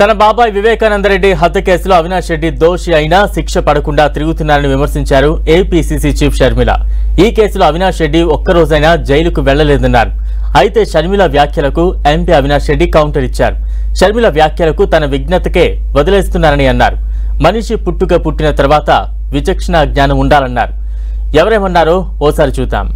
తన బాబాయ్ వివేకానంద రెడ్డి హత్య కేసులో అవినాష్ రెడ్డి దోషి అయినా శిక్ష పడకుండా తిరుగుతున్నారని విమర్శించారు ఏపీసీసీ చీఫ్ షర్మిల. ఈ కేసులో అవినాష్ రెడ్డి ఒక్కరోజైనా జైలుకు వెళ్లలేదన్నారు. అయితే షర్మిల వ్యాఖ్యలకు ఎంపీ అవినాష్ రెడ్డి కౌంటర్ ఇచ్చారు. షర్మిల వ్యాఖ్యలకు తన విజ్ఞతకే వదిలేస్తున్నారని అన్నారు. మనిషి పుట్టిన తర్వాత విచక్షణ జ్ఞానం ఉండాలన్నారు. ఎవరేమన్నారో ఓసారి చూద్దాం.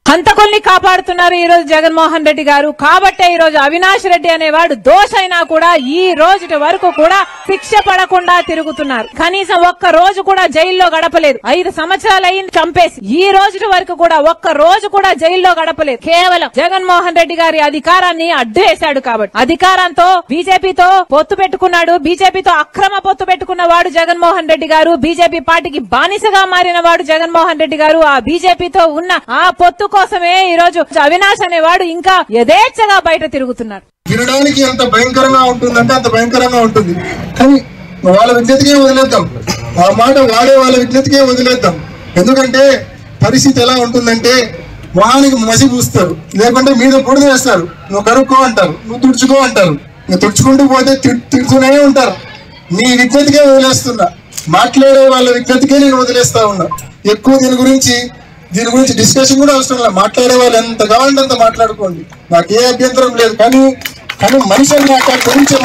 హంతకుల్ని కాపాడుతున్నారు ఈ రోజు జగన్మోహన్ రెడ్డి గారు. కాబట్టే ఈ రోజు అవినాష్ రెడ్డి అనేవాడు దోషైనా కూడా ఈ రోజు వరకు కూడా శిక్ష పడకుండా తిరుగుతున్నారు. కనీసం ఒక్క రోజు కూడా జైల్లో గడపలేదు. 5 సంవత్సరాలు అయింది చంపేసి. ఈ రోజు వరకు కూడా ఒక్క రోజు కూడా జైల్లో గడపలేదు. కేవలం జగన్మోహన్ రెడ్డి గారి అధికారాన్ని అడ్డు వేశాడు. కాబట్టి అధికారంతో బీజేపీతో పొత్తు పెట్టుకున్నాడు. బీజేపీతో అక్రమ పొత్తు పెట్టుకున్న వాడు జగన్మోహన్ రెడ్డి గారు. బీజేపీ పార్టీకి బానిసగా మారిన వాడు జగన్మోహన్ రెడ్డి గారు. ఆ బీజేపీతో ఉన్న ఆ పొత్తు కోసమే ఈ రోజు అవినాష్ అనేవాడు ఇంకా యథేచ్ఛగా బయట తిరుగుతున్నాడు. వినడానికి ఎంత భయంకరంగా ఉంటుందంటే అంత భయంకరంగా ఉంటుంది. కానీ వాళ్ళ విజ్ఞతకే వదిలేద్దాం. ఆ మాట వాడే వాళ్ళ విజ్ఞతకే వదిలేద్దాం. ఎందుకంటే పరిస్థితి ఎలా ఉంటుందంటే వానికి మసి పూస్తారు, లేకుంటే మీద బుడిద వేస్తారు. నువ్వు కరుక్కో అంటారు, నువ్వు తుడుచుకో అంటారు. నువ్వు తుడుచుకుంటూ పోతే తిడుతూనే ఉంటారు. నీ విజ్ఞతకే వదిలేస్తున్నా. మాట్లాడే వాళ్ళ విజ్ఞతకే నేను వదిలేస్తా ఉన్నా. ఎక్కువ దీని గురించి డిస్కషన్ కూడా అవసరం లేదు. మాట్లాడే వాళ్ళు ఎంత కావాలంటే అంత మాట్లాడుకోండి, నాకు ఏ అభ్యంతరం లేదు. కానీ మనిషి అన్నాక కొంచెం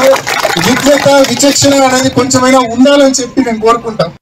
విజ్ఞత విచక్షణ అనేది కొంచెమైనా ఉండాలని చెప్పి నేను కోరుకుంటాను.